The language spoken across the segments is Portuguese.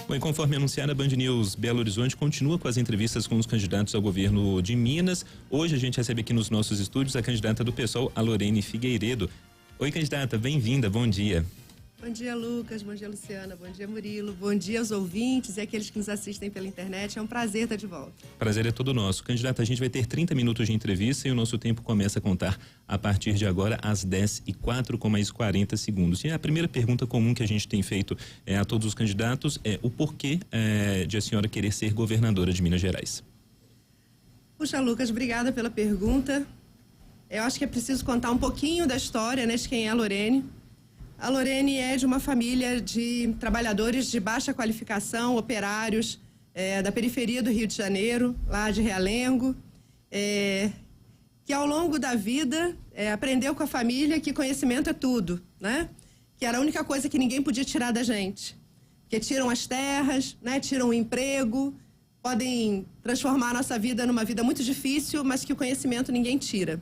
Bom, e conforme anunciado, a Band News Belo Horizonte continua com as entrevistas com os candidatos ao governo de Minas. Hoje a gente recebe aqui nos nossos estúdios a candidata do PSOL, a Lorene Figueiredo. Oi, candidata, bem-vinda, bom dia. Bom dia, Lucas, bom dia, Luciana, bom dia, Murilo, bom dia aos ouvintes e aqueles que nos assistem pela internet. É um prazer estar de volta. Prazer é todo nosso. Candidata, a gente vai ter 30 minutos de entrevista e o nosso tempo começa a contar a partir de agora às 10h04 com mais 40 segundos. E a primeira pergunta comum que a gente tem feito a todos os candidatos é o porquê de a senhora querer ser governadora de Minas Gerais. Puxa, Lucas, obrigada pela pergunta. Eu acho que é preciso contar um pouquinho da história, né, de quem é a Lorene. A Lorene é de uma família de trabalhadores de baixa qualificação, operários, da periferia do Rio de Janeiro, lá de Realengo, que ao longo da vida aprendeu com a família que conhecimento é tudo, né? Que era a única coisa que ninguém podia tirar da gente. Porque tiram as terras, né? Tiram o emprego, podem transformar a nossa vida numa vida muito difícil, mas que o conhecimento ninguém tira.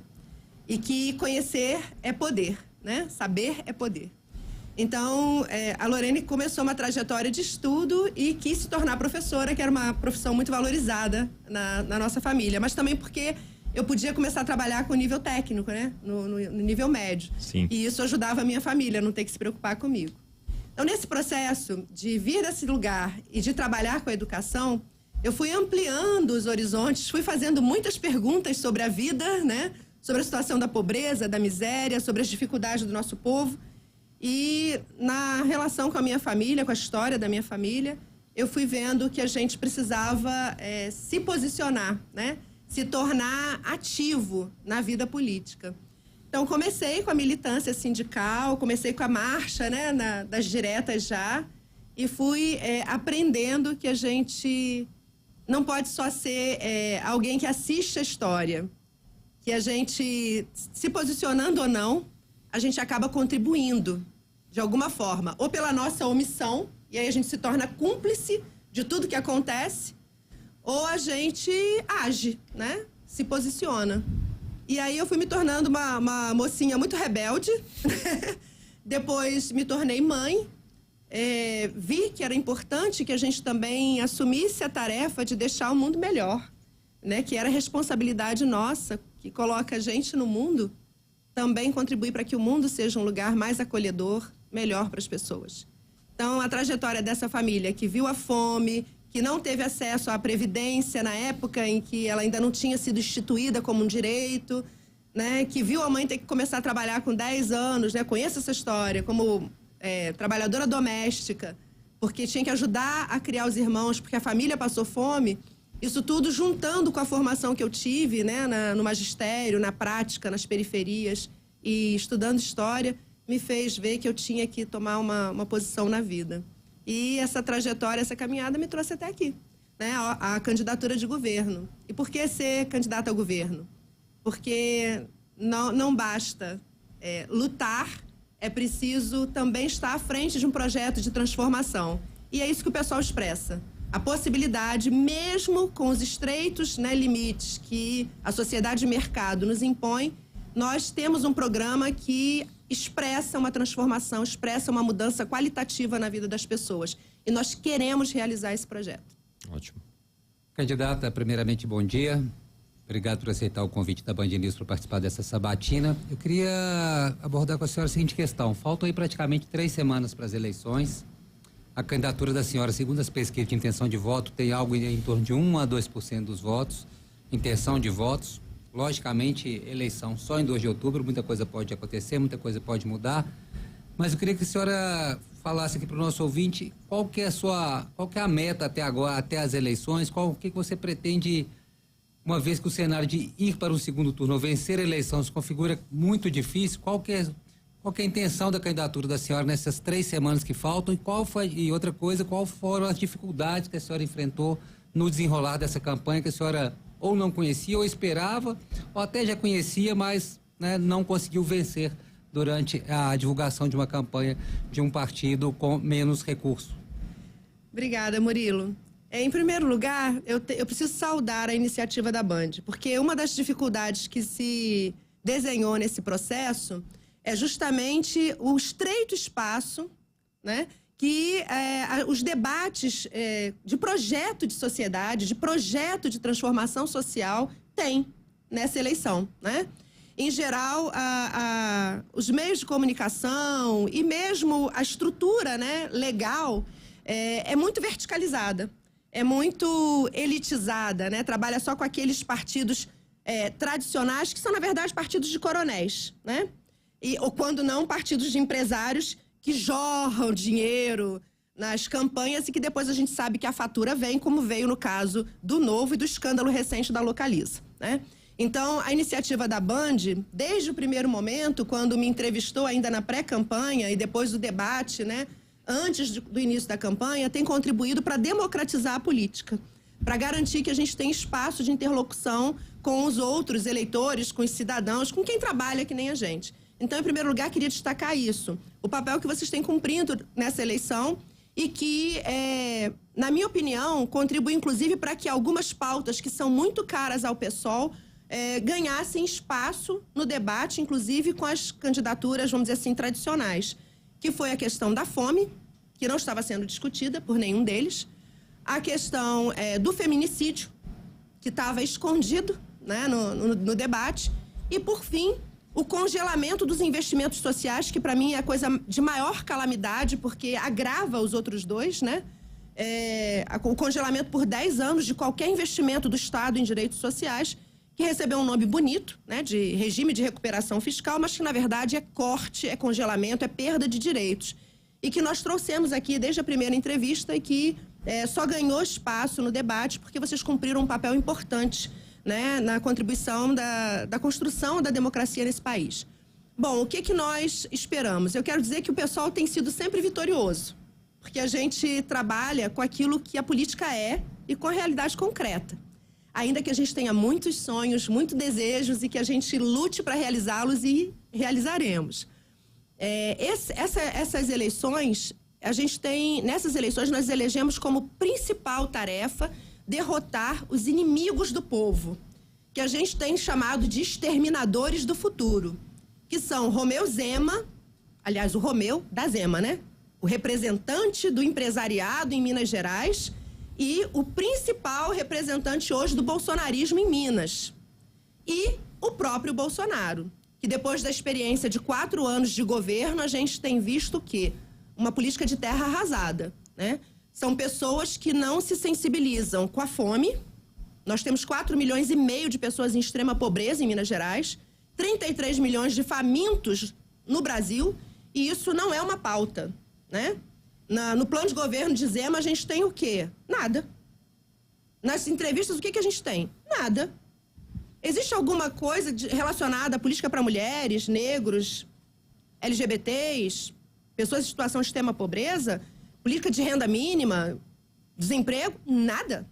E que conhecer é poder, né? Saber é poder. Então, a Lorene começou uma trajetória de estudo e quis se tornar professora, que era uma profissão muito valorizada na nossa família, mas também porque eu podia começar a trabalhar com nível técnico, né? No nível médio. Sim. E isso ajudava a minha família a não ter que se preocupar comigo. Então, nesse processo de vir desse lugar e de trabalhar com a educação, eu fui ampliando os horizontes, fui fazendo muitas perguntas sobre a vida, né? Sobre a situação da pobreza, da miséria, sobre as dificuldades do nosso povo. E na relação com a minha família, com a história da minha família, eu fui vendo que a gente precisava se posicionar, né? Se tornar ativo na vida política. Então, comecei com a militância sindical, comecei com a marcha, né? Das diretas já, e fui aprendendo que a gente não pode só ser alguém que assiste a história, que a gente, se posicionando ou não, a gente acaba contribuindo de alguma forma, ou pela nossa omissão, e aí a gente se torna cúmplice de tudo que acontece, ou a gente age, né? Se posiciona. E aí eu fui me tornando uma mocinha muito rebelde, depois me tornei mãe, vi que era importante que a gente também assumisse a tarefa de deixar o mundo melhor, né? Que era responsabilidade nossa, que coloca a gente no mundo, também contribui para que o mundo seja um lugar mais acolhedor, melhor para as pessoas. Então, a trajetória dessa família que viu a fome, que não teve acesso à previdência na época em que ela ainda não tinha sido instituída como um direito, né? Que viu a mãe ter que começar a trabalhar com 10 anos, né? Conheço essa história, como trabalhadora doméstica, porque tinha que ajudar a criar os irmãos, porque a família passou fome. Isso tudo juntando com a formação que eu tive, né, no magistério, na prática, nas periferias e estudando história, me fez ver que eu tinha que tomar uma posição na vida. E essa trajetória, essa caminhada me trouxe até aqui, né, a candidatura de governo. E por que ser candidata ao governo? Porque não basta lutar, é preciso também estar à frente de um projeto de transformação. E é isso que o pessoal expressa. A possibilidade, mesmo com os estreitos, né, limites que a sociedade de mercado nos impõe, nós temos um programa que expressa uma transformação, expressa uma mudança qualitativa na vida das pessoas. E nós queremos realizar esse projeto. Ótimo. Candidata, primeiramente, bom dia. Obrigado por aceitar o convite da Band News para participar dessa sabatina. Eu queria abordar com a senhora a seguinte questão. Faltam aí praticamente 3 semanas para as eleições. A candidatura da senhora, segundo as pesquisas de intenção de voto, tem algo em torno de 1 a 2% dos votos, intenção de votos. Logicamente, eleição só em 2 de outubro, muita coisa pode acontecer, muita coisa pode mudar. Mas eu queria que a senhora falasse aqui para o nosso ouvinte qual que é a meta até agora, até as eleições, o que você pretende, uma vez que o cenário de ir para um segundo turno ou vencer a eleição se configura muito difícil, qual que é a intenção da candidatura da senhora nessas 3 semanas que faltam e outra coisa, qual foram as dificuldades que a senhora enfrentou no desenrolar dessa campanha que a senhora ou não conhecia ou esperava, ou até já conhecia, mas, né, não conseguiu vencer durante a divulgação de uma campanha de um partido com menos recursos. Obrigada, Murilo. Em primeiro lugar, eu preciso saudar a iniciativa da Band, porque uma das dificuldades que se desenhou nesse processo é justamente o estreito espaço, né, que os debates de projeto de sociedade, de projeto de transformação social tem nessa eleição, né? Em geral, os meios de comunicação e mesmo a estrutura, né, legal é muito verticalizada, é muito elitizada, né? Trabalha só com aqueles partidos tradicionais, que são, na verdade, partidos de coronéis, né? Ou, quando não, partidos de empresários que jorram dinheiro nas campanhas e que depois a gente sabe que a fatura vem, como veio no caso do Novo e do escândalo recente da Localiza, né? Então, a iniciativa da Band, desde o primeiro momento, quando me entrevistou ainda na pré-campanha e depois do debate, né, antes do início da campanha, tem contribuído para democratizar a política, para garantir que a gente tem espaço de interlocução com os outros eleitores, com os cidadãos, com quem trabalha que nem a gente. Então, em primeiro lugar, queria destacar isso, o papel que vocês têm cumprido nessa eleição e que, na minha opinião, contribui inclusive para que algumas pautas que são muito caras ao PSOL ganhassem espaço no debate, inclusive com as candidaturas, vamos dizer assim, tradicionais, que foi a questão da fome, que não estava sendo discutida por nenhum deles, a questão do feminicídio, que estava escondido, né, no debate, e, por fim, o congelamento dos investimentos sociais, que para mim é a coisa de maior calamidade, porque agrava os outros dois, né? O congelamento por 10 anos de qualquer investimento do Estado em direitos sociais, que recebeu um nome bonito, né, de regime de recuperação fiscal, mas que, na verdade, é corte, é congelamento, é perda de direitos. E que nós trouxemos aqui desde a primeira entrevista e que só ganhou espaço no debate porque vocês cumpriram um papel importante, né, na contribuição da construção da democracia nesse país. Bom, o que nós esperamos? Eu quero dizer que o pessoal tem sido sempre vitorioso, porque a gente trabalha com aquilo que a política é e com a realidade concreta. Ainda que a gente tenha muitos sonhos, muitos desejos e que a gente lute para realizá-los e realizaremos. Essas eleições, nessas eleições nós elegemos como principal tarefa derrotar os inimigos do povo, que a gente tem chamado de exterminadores do futuro, que são Romeu Zema, aliás, o Romeu da Zema, né? O representante do empresariado em Minas Gerais e o principal representante hoje do bolsonarismo em Minas. E o próprio Bolsonaro, que depois da experiência de 4 anos de governo, a gente tem visto que uma política de terra arrasada, né? São pessoas que não se sensibilizam com a fome. Nós temos 4,5 milhões de pessoas em extrema pobreza em Minas Gerais, 33 milhões de famintos no Brasil, e isso não é uma pauta, né? No plano de governo de Zema, a gente tem o quê? Nada. Nas entrevistas, o que a gente tem? Nada. Existe alguma coisa relacionada à política para mulheres, negros, LGBTs, pessoas em situação de extrema pobreza? Política de renda mínima, desemprego? Nada.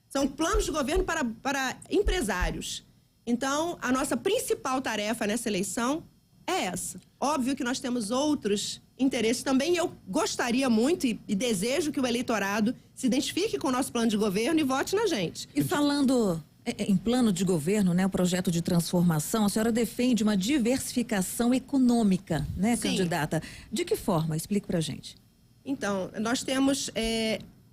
São planos de governo para empresários. Então, a nossa principal tarefa nessa eleição é essa. Óbvio que nós temos outros interesses também, e eu gostaria muito e desejo que o eleitorado se identifique com o nosso plano de governo e vote na gente. E falando em plano de governo, né, o projeto de transformação, a senhora defende uma diversificação econômica, né, Sim. candidata? De que forma? Explique pra gente. Então, nós temos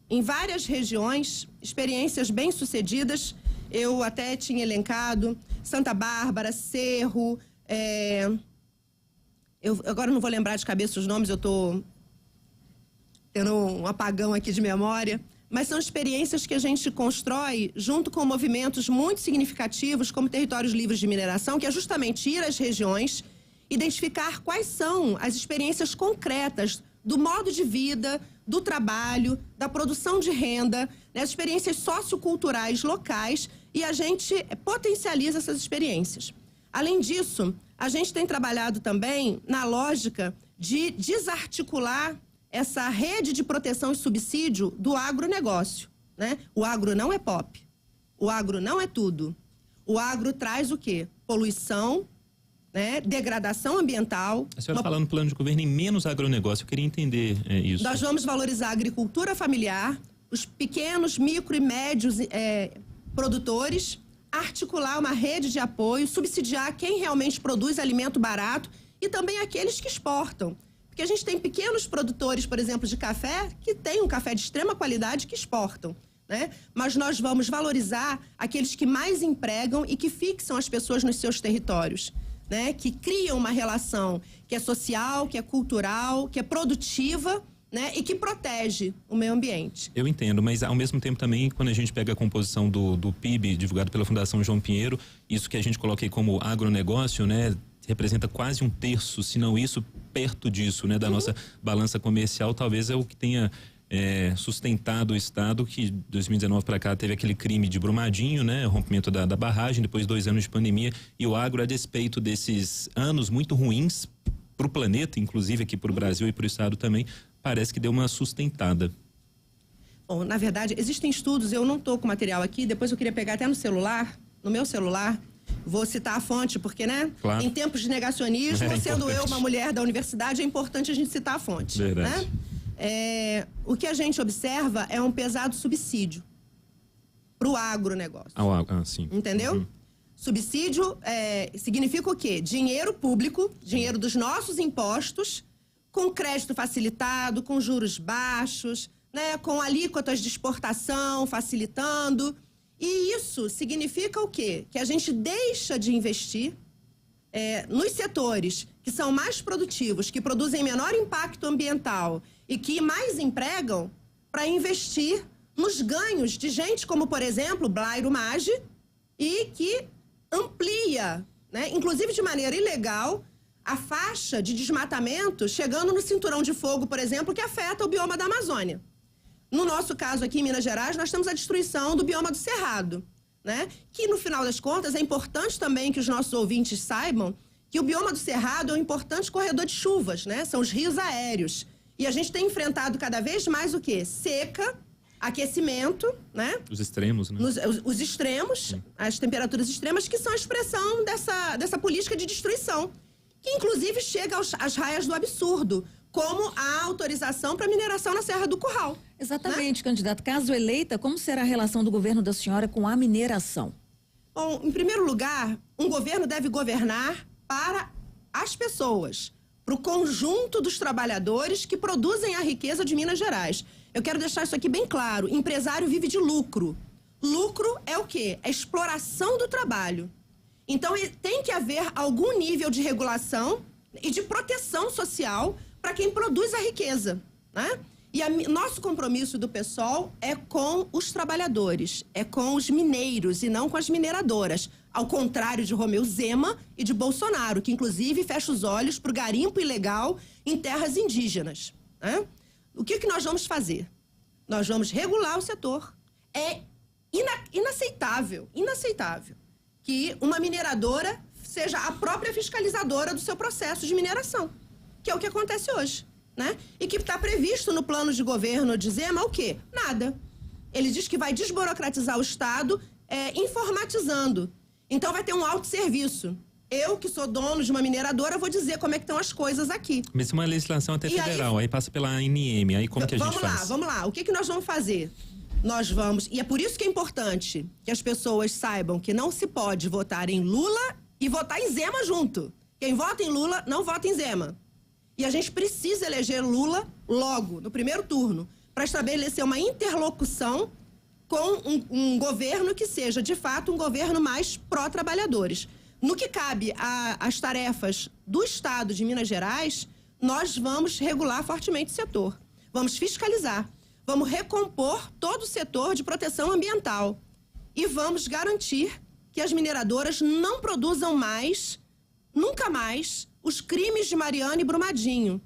em várias regiões experiências bem-sucedidas. Eu até tinha elencado Santa Bárbara, Cerro. Eu agora não vou lembrar de cabeça os nomes, eu estou tendo um apagão aqui de memória. Mas são experiências que a gente constrói junto com movimentos muito significativos, como Territórios Livres de Mineração, que é justamente ir às regiões, identificar quais são as experiências concretas do modo de vida, do trabalho, da produção de renda, né, as experiências socioculturais locais, e a gente potencializa essas experiências. Além disso, a gente tem trabalhado também na lógica de desarticular essa rede de proteção e subsídio do agronegócio, né? O agro não é pop, o agro não é tudo. O agro traz o quê? Poluição, né? Degradação ambiental. A senhora falando no plano de governo em menos agronegócio, eu queria entender isso. Nós vamos valorizar a agricultura familiar, os pequenos, micro e médios produtores, articular uma rede de apoio, subsidiar quem realmente produz alimento barato e também aqueles que exportam. Porque Porque a gente tem pequenos produtores, por exemplo, de café, que têm um café de extrema qualidade que exportam, né? Mas nós vamos valorizar aqueles que mais empregam e que fixam as pessoas nos seus territórios, né? Que criam uma relação que é social, que é cultural, que é produtiva, né? E que protege o meio ambiente. Eu entendo, mas ao mesmo tempo também, quando a gente pega a composição do PIB divulgado pela Fundação João Pinheiro, isso que a gente coloca aí como agronegócio, né? Representa quase 1/3, se não isso, perto disso, né? Da nossa balança comercial, talvez é o que tenha sustentado o Estado, que 2019 para cá teve aquele crime de Brumadinho, né? Rompimento da barragem, depois 2 anos de pandemia, e o agro, a despeito desses anos muito ruins para o planeta, inclusive aqui para o Brasil e para o Estado também, parece que deu uma sustentada. Bom, na verdade, existem estudos, eu não estou com material aqui, depois eu queria pegar até no meu celular, vou citar a fonte, porque, né? Claro. Em tempos de negacionismo, sendo eu uma mulher da universidade, é importante a gente citar a fonte. Verdade. Né? O que a gente observa é um pesado subsídio para o agronegócio. Sim. Entendeu? Subsídio significa o quê? Dinheiro público, dinheiro dos nossos impostos, com crédito facilitado, com juros baixos, né? Com alíquotas de exportação facilitando. E isso significa o quê? Que a gente deixa de investir nos setores que são mais produtivos, que produzem menor impacto ambiental e que mais empregam, para investir nos ganhos de gente como, por exemplo, Blairo Maggi, e que amplia, né, inclusive de maneira ilegal, a faixa de desmatamento, chegando no cinturão de fogo, por exemplo, que afeta o bioma da Amazônia. No nosso caso aqui em Minas Gerais, nós temos a destruição do bioma do Cerrado, né? Que, no final das contas, é importante também que os nossos ouvintes saibam que o bioma do Cerrado é um importante corredor de chuvas, né? São os rios aéreos. E a gente tem enfrentado cada vez mais o quê? Seca, aquecimento, né? Os extremos, né? Os extremos, as temperaturas extremas, que são a expressão dessa política de destruição, que inclusive chega às raias do absurdo, como a autorização para mineração na Serra do Curral. Exatamente, né? Candidato. Caso eleita, como será a relação do governo da senhora com a mineração? Bom, em primeiro lugar, um governo deve governar para as pessoas, para o conjunto dos trabalhadores que produzem a riqueza de Minas Gerais. Eu quero deixar isso aqui bem claro. Empresário vive de lucro. Lucro é o quê? É exploração do trabalho. Então, tem que haver algum nível de regulação e de proteção social para quem produz a riqueza, né? E nosso compromisso do PSOL é com os trabalhadores, é com os mineiros e não com as mineradoras. Ao contrário de Romeu Zema e de Bolsonaro, que inclusive fecha os olhos para o garimpo ilegal em terras indígenas, né? O que nós vamos fazer? Nós vamos regular o setor. É inaceitável que uma mineradora seja a própria fiscalizadora do seu processo de mineração, que é o que acontece hoje, né? E que está previsto no plano de governo de Zema o quê? Nada. Ele diz que vai desburocratizar o Estado, informatizando. Então vai ter um autosserviço. Eu, que sou dono de uma mineradora, vou dizer como é que estão as coisas aqui. Mas uma legislação até federal, aí passa pela ANM, aí como que a gente faz? Vamos lá. O que nós vamos fazer? Nós vamos... E é por isso que é importante que as pessoas saibam que não se pode votar em Lula e votar em Zema junto. Quem vota em Lula, não vota em Zema. E a gente precisa eleger Lula logo, no primeiro turno, para estabelecer uma interlocução com um governo que seja, de fato, um governo mais pró-trabalhadores. No que cabe às tarefas do Estado de Minas Gerais, nós vamos regular fortemente o setor. Vamos fiscalizar, vamos recompor todo o setor de proteção ambiental e vamos garantir que as mineradoras não produzam mais, nunca mais, os crimes de Mariana e Brumadinho.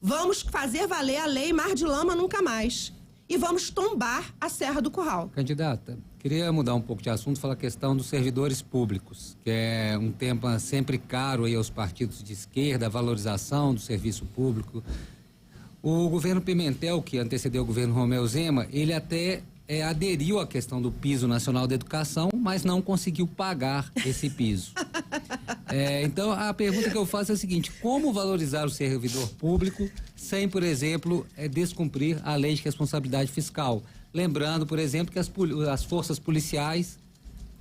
Vamos fazer valer a lei Mar de Lama nunca mais. E vamos tombar a Serra do Curral. Candidata, queria mudar um pouco de assunto, falar a questão dos servidores públicos, que é um tema sempre caro aí aos partidos de esquerda, a valorização do serviço público. O governo Pimentel, que antecedeu o governo Romeu Zema, ele até aderiu à questão do piso nacional da educação, mas não conseguiu pagar esse piso. Então, a pergunta que eu faço é a seguinte: como valorizar o servidor público sem, por exemplo, descumprir a lei de responsabilidade fiscal? Lembrando, por exemplo, que as forças policiais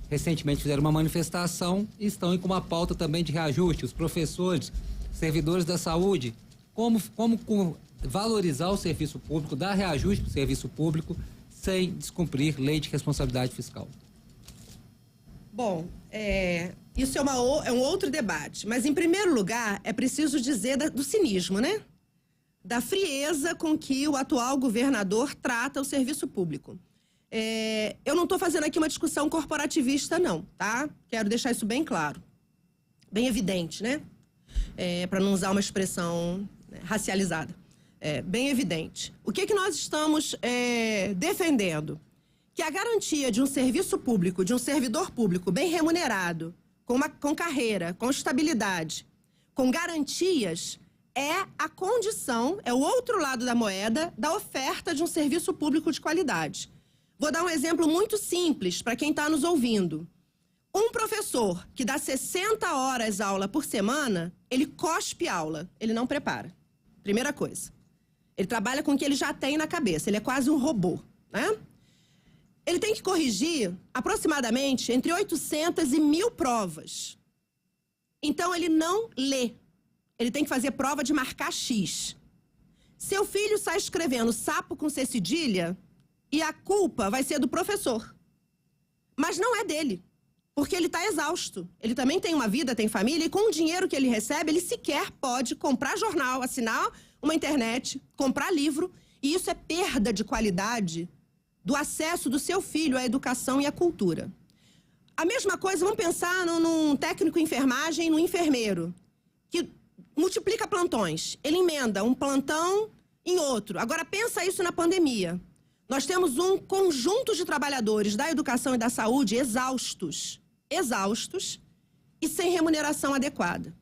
recentemente fizeram uma manifestação e estão com uma pauta também de reajuste. Os professores, servidores da saúde. como valorizar o serviço público, dar reajuste para o serviço público sem descumprir lei de responsabilidade fiscal. Bom, isso é um outro debate. Mas, em primeiro lugar, é preciso dizer do cinismo, né? Da frieza com que o atual governador trata o serviço público. Eu não estou fazendo aqui uma discussão corporativista, não, tá? Quero deixar isso bem claro. Bem evidente, né? Para não usar uma expressão racializada. Bem evidente. O que nós estamos defendendo? Que a garantia de um serviço público, de um servidor público bem remunerado, com carreira, com estabilidade, com garantias, é a condição, é o outro lado da moeda da oferta de um serviço público de qualidade. Vou dar um exemplo muito simples para quem está nos ouvindo. Um professor que dá 60 horas aula por semana, ele cospe aula, ele não prepara. Primeira coisa. Ele trabalha com o que ele já tem na cabeça, ele é quase um robô, né? Ele tem que corrigir aproximadamente entre 800 e 1.000 provas. Então, ele não lê. Ele tem que fazer prova de marcar X. Seu filho sai escrevendo sapo com C cedilha e a culpa vai ser do professor. Mas não é dele, porque ele está exausto. Ele também tem uma vida, tem família, e com o dinheiro que ele recebe, ele sequer pode comprar jornal, assinar uma internet, comprar livro, e isso é perda de qualidade do acesso do seu filho à educação e à cultura. A mesma coisa, vamos pensar num técnico em enfermagem, no enfermeiro, que multiplica plantões. Ele emenda um plantão em outro. Agora, pensa isso na pandemia. Nós temos um conjunto de trabalhadores da educação e da saúde exaustos e sem remuneração adequada.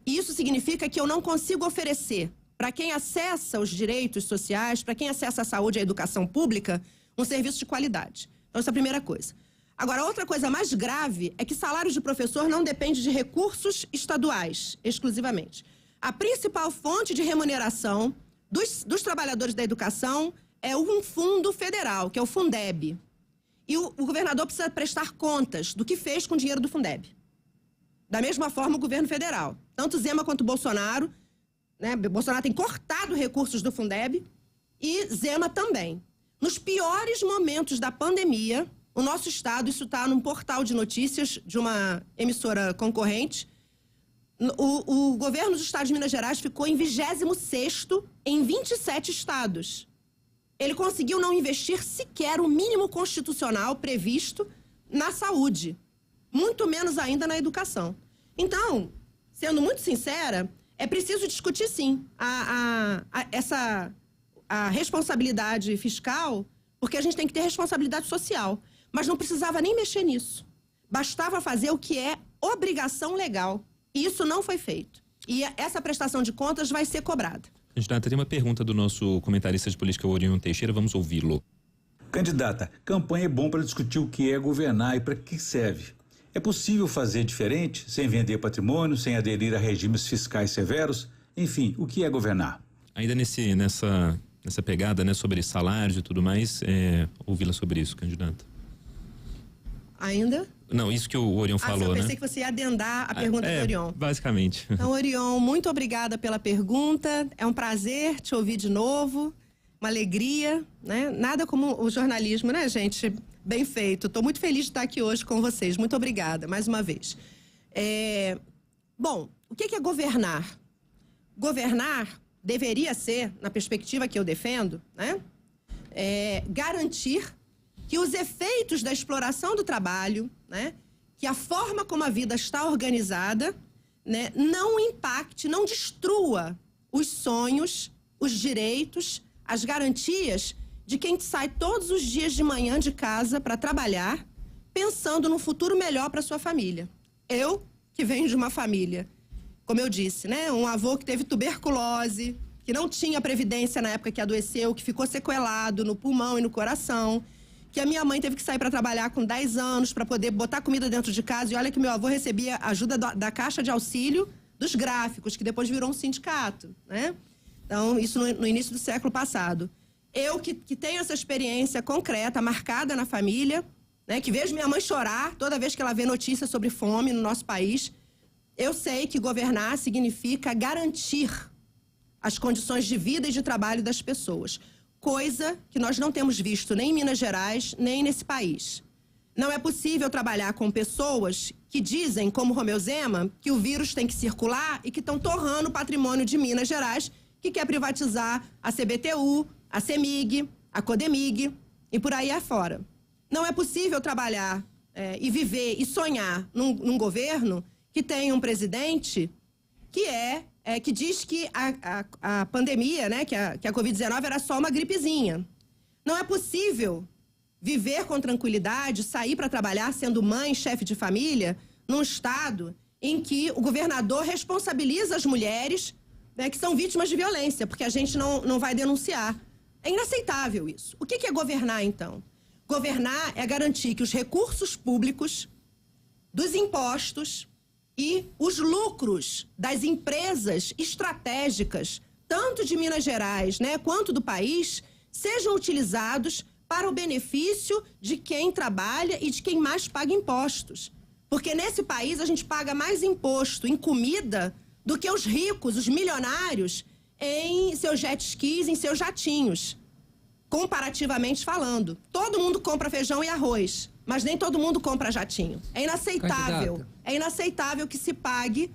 E isso significa que eu não consigo oferecer para quem acessa os direitos sociais, para quem acessa a saúde e a educação pública, um serviço de qualidade. Então, essa é a primeira coisa. Agora, outra coisa mais grave é que salário de professor não depende de recursos estaduais, exclusivamente. A principal fonte de remuneração dos trabalhadores da educação é um fundo federal, que é o Fundeb. E o governador precisa prestar contas do que fez com o dinheiro do Fundeb. Da mesma forma, o governo federal. Tanto Zema quanto Bolsonaro, né? Bolsonaro tem cortado recursos do Fundeb e Zema também. Nos piores momentos da pandemia, o nosso estado, isso está num portal de notícias de uma emissora concorrente, o governo do estado de Minas Gerais ficou em 26º em 27 estados. Ele conseguiu não investir sequer o mínimo constitucional previsto na saúde, muito menos ainda na educação. Então, sendo muito sincera, é preciso discutir, sim, a responsabilidade fiscal, porque a gente tem que ter responsabilidade social. Mas não precisava nem mexer nisso. Bastava fazer o que é obrigação legal. E isso não foi feito. E essa prestação de contas vai ser cobrada. Candidata, tem uma pergunta do nosso comentarista de política, Orion Teixeira. Vamos ouvi-lo. Candidata, campanha é bom para discutir o que é governar e para que serve. É possível fazer diferente, sem vender patrimônio, sem aderir a regimes fiscais severos? Enfim, o que é governar? Ainda nessa pegada, né, sobre salários e tudo mais, ouvi-la sobre isso, candidata. Ainda? Não, isso que o Orion falou, né? Eu pensei que você ia adendar a pergunta do Orion. Basicamente. Então, Orion, muito obrigada pela pergunta. É um prazer te ouvir de novo. Uma alegria, né? Nada como o jornalismo, né, gente? Bem feito. Estou muito feliz de estar aqui hoje com vocês. Muito obrigada, mais uma vez. Bom, o que é governar? Governar deveria ser, na perspectiva que eu defendo, né? Garantir que os efeitos da exploração do trabalho, né, que a forma como a vida está organizada, né, não impacte, não destrua os sonhos, os direitos, as garantias de quem sai todos os dias de manhã de casa para trabalhar, pensando num futuro melhor para sua família. Eu, que venho de uma família, como eu disse, né, um avô que teve tuberculose, que não tinha previdência na época que adoeceu, que ficou sequelado no pulmão e no coração, que a minha mãe teve que sair para trabalhar com 10 anos para poder botar comida dentro de casa. E olha que meu avô recebia ajuda da Caixa de Auxílio dos Gráficos, que depois virou um sindicato, né? Então, isso no início do século passado. Eu que tenho essa experiência concreta, marcada na família, né? Que vejo minha mãe chorar toda vez que ela vê notícias sobre fome no nosso país. Eu sei que governar significa garantir as condições de vida e de trabalho das pessoas. Coisa que nós não temos visto nem em Minas Gerais, nem nesse país. Não é possível trabalhar com pessoas que dizem, como Romeu Zema, que o vírus tem que circular e que estão torrando o patrimônio de Minas Gerais, que quer privatizar a CBTU, a CEMIG, a CODEMIG e por aí afora. Não é possível trabalhar e viver e sonhar num governo que tem um presidente que diz que a pandemia, né, que a Covid-19 era só uma gripezinha. Não é possível viver com tranquilidade, sair para trabalhar sendo mãe, chefe de família, num estado em que o governador responsabiliza as mulheres, né, que são vítimas de violência, porque a gente não vai denunciar. É inaceitável isso. O que é governar, então? Governar é garantir que os recursos públicos, dos impostos e os lucros das empresas estratégicas, tanto de Minas Gerais, né, quanto do país, sejam utilizados para o benefício de quem trabalha e de quem mais paga impostos. Porque nesse país a gente paga mais imposto em comida do que os ricos, os milionários, em seus jet skis, em seus jatinhos. Comparativamente falando. Todo mundo compra feijão e arroz, mas nem todo mundo compra jatinho. É inaceitável. É inaceitável que se pague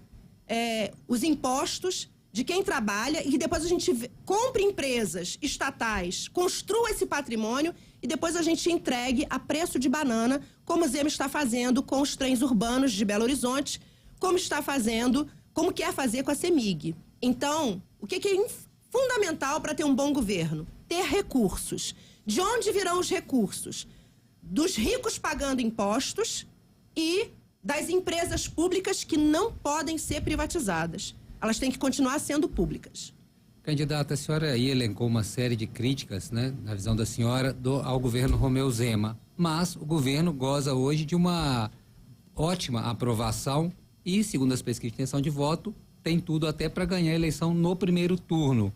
os impostos de quem trabalha e que depois a gente compre empresas estatais, construa esse patrimônio e depois a gente entregue a preço de banana, como o Zema está fazendo com os trens urbanos de Belo Horizonte, como quer fazer com a CEMIG. Então, o que é fundamental para ter um bom governo? Ter recursos. De onde virão os recursos? Dos ricos pagando impostos e das empresas públicas que não podem ser privatizadas. Elas têm que continuar sendo públicas. Candidata, a senhora aí elencou uma série de críticas, né, na visão da senhora, ao governo Romeu Zema. Mas o governo goza hoje de uma ótima aprovação e, segundo as pesquisas de intenção de voto, tem tudo até para ganhar a eleição no primeiro turno.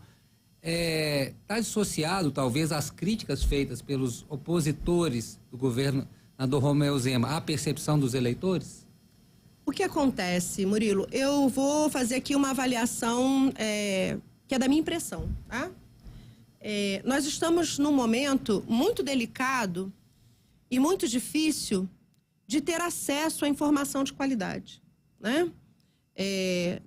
Está dissociado, talvez, as críticas feitas pelos opositores do governo do Romeu Zema à percepção dos eleitores? O que acontece, Murilo? Eu vou fazer aqui uma avaliação que é da minha impressão, tá? Nós estamos num momento muito delicado e muito difícil de ter acesso à informação de qualidade, né?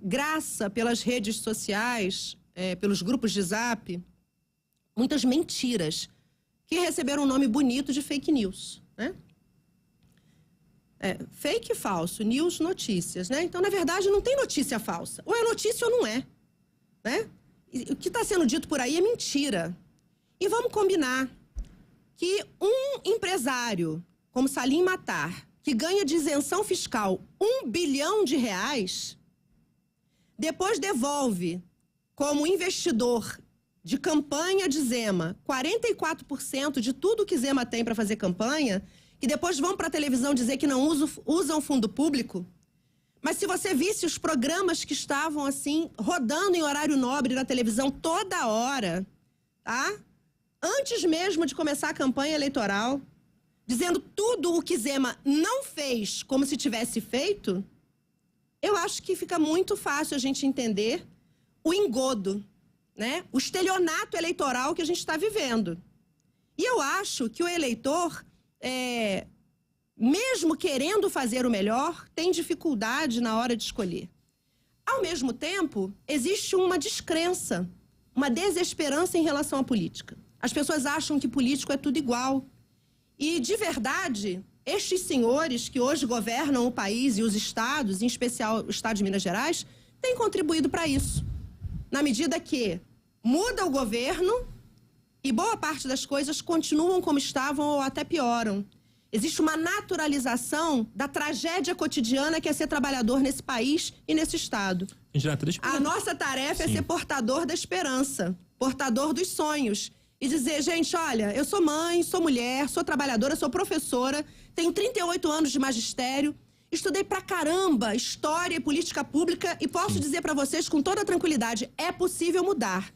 Graça pelas redes sociais, pelos grupos de zap, muitas mentiras que receberam um nome bonito de fake news, né? Fake e falso, news, notícias, né? Então, na verdade, não tem notícia falsa. Ou é notícia ou não é, né? E o que está sendo dito por aí é mentira. E vamos combinar que um empresário, como Salim Matar, que ganha de isenção fiscal R$1 bilhão, depois devolve como investidor de campanha de Zema 44% de tudo que Zema tem para fazer campanha, que depois vão para a televisão dizer que não usam fundo público. Mas se você visse os programas que estavam assim, rodando em horário nobre na televisão toda hora, tá? Antes mesmo de começar a campanha eleitoral, dizendo tudo o que Zema não fez como se tivesse feito, eu acho que fica muito fácil a gente entender o engodo, né? O estelionato eleitoral que a gente está vivendo. E eu acho que o eleitor, mesmo querendo fazer o melhor, tem dificuldade na hora de escolher. Ao mesmo tempo, existe uma descrença, uma desesperança em relação à política. As pessoas acham que político é tudo igual. E, de verdade, estes senhores que hoje governam o país e os estados, em especial o estado de Minas Gerais, têm contribuído para isso. Na medida que muda o governo e boa parte das coisas continuam como estavam ou até pioram. Existe uma naturalização da tragédia cotidiana que é ser trabalhador nesse país e nesse estado. A nossa tarefa é ser portador da esperança, portador dos sonhos. E dizer, gente, olha, eu sou mãe, sou mulher, sou trabalhadora, sou professora, tenho 38 anos de magistério, estudei pra caramba história e política pública e posso dizer pra vocês com toda tranquilidade, é possível mudar.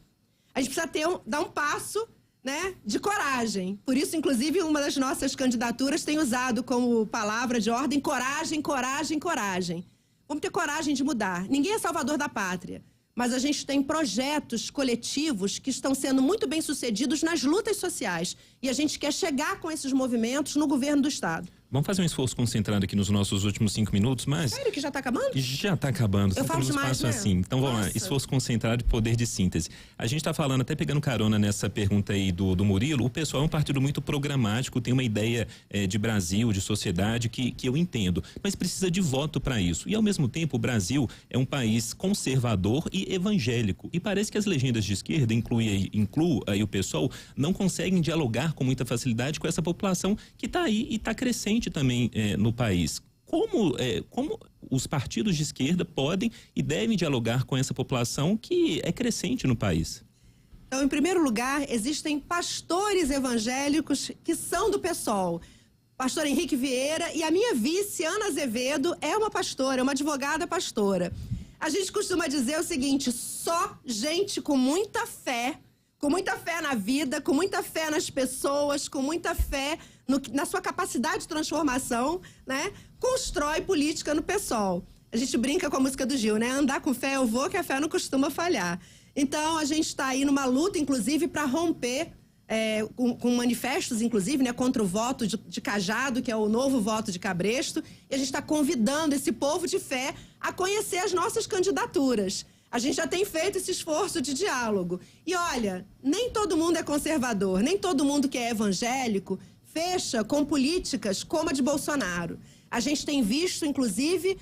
A gente precisa dar um passo, né, de coragem. Por isso, inclusive, uma das nossas candidaturas tem usado como palavra de ordem coragem, coragem, coragem. Vamos ter coragem de mudar. Ninguém é salvador da pátria. mas a gente tem projetos coletivos que estão sendo muito bem sucedidos nas lutas sociais. E a gente quer chegar com esses movimentos no governo do Estado. Vamos fazer um esforço concentrado aqui nos nossos últimos 5 minutos, mas... Sério que já está acabando? Já está acabando. Eu falo demais, né? Assim. Então vamos lá, esforço concentrado e poder de síntese. A gente está falando, até pegando carona nessa pergunta aí do Murilo, o pessoal é um partido muito programático, tem uma ideia de Brasil, de sociedade que eu entendo, mas precisa de voto para isso. E ao mesmo tempo o Brasil é um país conservador e evangélico. E parece que as legendas de esquerda, inclui aí o pessoal, não conseguem dialogar com muita facilidade com essa população que está aí e está crescente também no país. Como os partidos de esquerda podem e devem dialogar com essa população que é crescente no país? Então, em primeiro lugar, existem pastores evangélicos que são do PSOL. Pastor Henrique Vieira e a minha vice, Ana Azevedo, é uma pastora, é uma advogada pastora. A gente costuma dizer o seguinte: só gente com muita fé na vida, com muita fé nas pessoas, com muita fé na sua capacidade de transformação, né, constrói política no PSOL. A gente brinca com a música do Gil, né? Andar com fé eu vou, que a fé não costuma falhar. Então, a gente está aí numa luta, inclusive, para romper com manifestos, inclusive, né, contra o voto de Cajado, que é o novo voto de Cabresto. E a gente está convidando esse povo de fé a conhecer as nossas candidaturas. A gente já tem feito esse esforço de diálogo. E olha, nem todo mundo é conservador, nem todo mundo que é evangélico fecha com políticas como a de Bolsonaro. A gente tem visto, inclusive,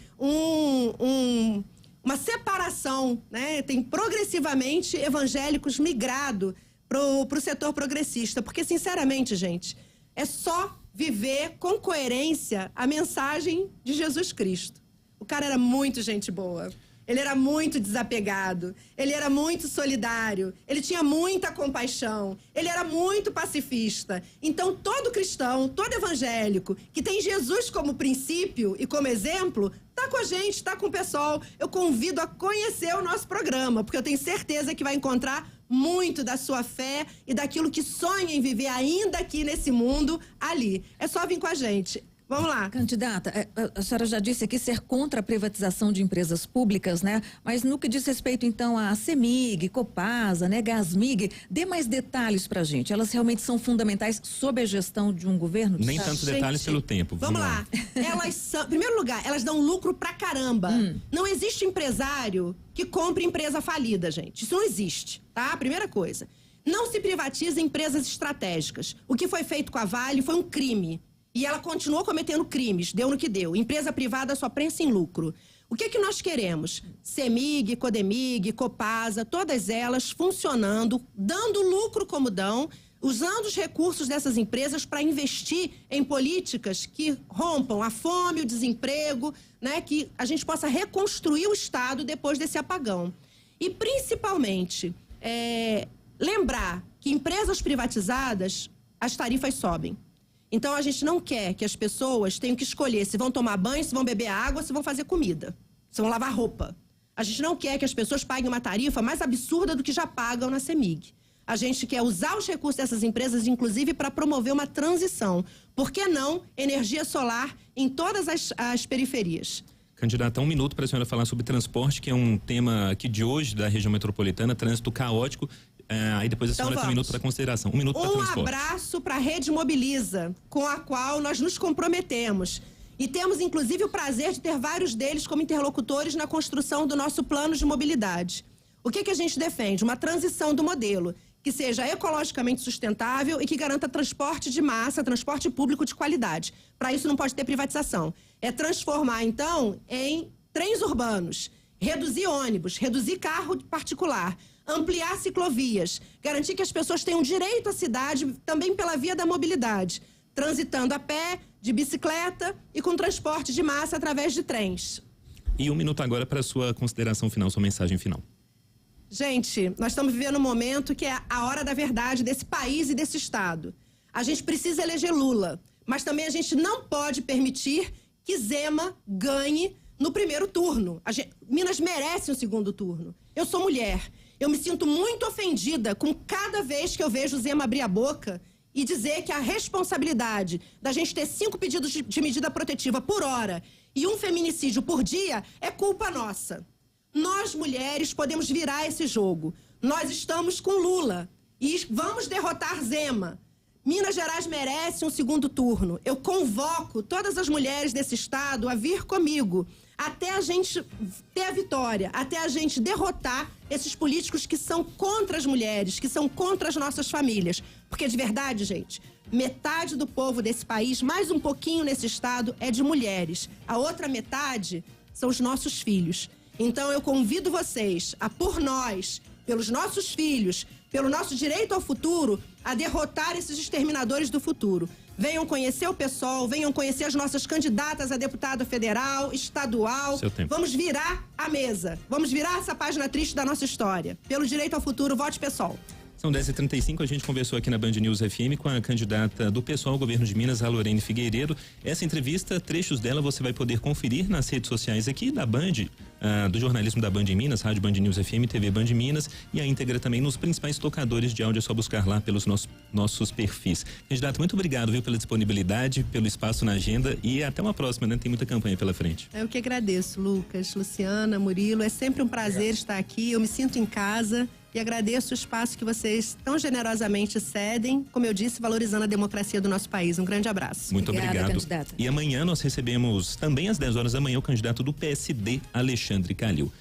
uma separação, né? Tem progressivamente evangélicos migrado pro setor progressista. Porque, sinceramente, gente, é só viver com coerência a mensagem de Jesus Cristo. O cara era muito gente boa. Ele era muito desapegado, ele era muito solidário, ele tinha muita compaixão, ele era muito pacifista. Então, todo cristão, todo evangélico que tem Jesus como princípio e como exemplo, tá com a gente, tá com o pessoal. Eu convido a conhecer o nosso programa, porque eu tenho certeza que vai encontrar muito da sua fé e daquilo que sonha em viver ainda aqui nesse mundo ali. É só vir com a gente. Vamos lá. Candidata, a senhora já disse aqui ser contra a privatização de empresas públicas, né? Mas no que diz respeito, então, a CEMIG, Copasa, né, Gasmig, dê mais detalhes pra gente. Elas realmente são fundamentais sob a gestão de um governo? Nem tantos detalhes pelo tempo. Vamos lá. Elas são, em primeiro lugar, elas dão lucro pra caramba. Não existe empresário que compre empresa falida, gente. Isso não existe, tá? Primeira coisa. Não se privatiza empresas estratégicas. O que foi feito com a Vale foi um crime. E ela continuou cometendo crimes, deu no que deu. Empresa privada só pensa em lucro. O que nós queremos? CEMIG, Codemig, Copasa, todas elas funcionando, dando lucro como dão, usando os recursos dessas empresas para investir em políticas que rompam a fome, o desemprego, né? Que a gente possa reconstruir o Estado depois desse apagão. E, principalmente, lembrar que empresas privatizadas, as tarifas sobem. Então, a gente não quer que as pessoas tenham que escolher se vão tomar banho, se vão beber água, se vão fazer comida, se vão lavar roupa. A gente não quer que as pessoas paguem uma tarifa mais absurda do que já pagam na CEMIG. A gente quer usar os recursos dessas empresas, inclusive, para promover uma transição. Por que não energia solar em todas as periferias? Candidata, 1 minuto para a senhora falar sobre transporte, que é um tema aqui de hoje da região metropolitana, trânsito caótico. Aí depois a senhora tem 1 minuto para consideração. 1 minuto para transporte. Um abraço para a Rede Mobiliza, com a qual nós nos comprometemos. E temos, inclusive, o prazer de ter vários deles como interlocutores na construção do nosso plano de mobilidade. O que a gente defende? Uma transição do modelo que seja ecologicamente sustentável e que garanta transporte de massa, transporte público de qualidade. Para isso não pode ter privatização. É transformar, então, em trens urbanos, reduzir ônibus, reduzir carro particular, ampliar ciclovias, garantir que as pessoas tenham direito à cidade também pela via da mobilidade, transitando a pé, de bicicleta e com transporte de massa através de trens. E 1 minuto agora para a sua consideração final, sua mensagem final. Gente, nós estamos vivendo um momento que é a hora da verdade desse país e desse Estado. A gente precisa eleger Lula, mas também a gente não pode permitir que Zema ganhe no primeiro turno. Minas merece um segundo turno. Eu sou mulher. Eu me sinto muito ofendida com cada vez que eu vejo o Zema abrir a boca e dizer que a responsabilidade da gente ter 5 pedidos de medida protetiva por hora e um feminicídio por dia é culpa nossa. Nós, mulheres, podemos virar esse jogo. Nós estamos com Lula e vamos derrotar Zema. Minas Gerais merece um segundo turno. Eu convoco todas as mulheres desse estado a vir comigo, até a gente ter a vitória, até a gente derrotar esses políticos que são contra as mulheres, que são contra as nossas famílias. Porque, de verdade, gente, metade do povo desse país, mais um pouquinho nesse estado, é de mulheres. A outra metade são os nossos filhos. Então, eu convido vocês a, por nós, pelos nossos filhos, pelo nosso direito ao futuro, a derrotar esses exterminadores do futuro. Venham conhecer o PSOL, venham conhecer as nossas candidatas a deputado federal, estadual. Vamos virar a mesa. Vamos virar essa página triste da nossa história. Pelo direito ao futuro, vote PSOL. São 10h35, a gente conversou aqui na Band News FM com a candidata do PSOL ao governo de Minas, a Lorene Figueiredo. Essa entrevista, trechos dela, você vai poder conferir nas redes sociais aqui da Band, do jornalismo da Band em Minas, Rádio Band News FM, TV Band Minas, e a íntegra também nos principais tocadores de áudio. É só buscar lá pelos nossos perfis. Candidato, muito obrigado, viu, pela disponibilidade, pelo espaço na agenda, e até uma próxima, né? Tem muita campanha pela frente. Eu que agradeço, Lucas, Luciana, Murilo. É sempre um prazer estar aqui. Eu me sinto em casa. E agradeço o espaço que vocês tão generosamente cedem, como eu disse, valorizando a democracia do nosso país. Um grande abraço. Muito obrigado. Candidata. E amanhã nós recebemos, também às 10 horas da manhã, o candidato do PSD, Alexandre Calil.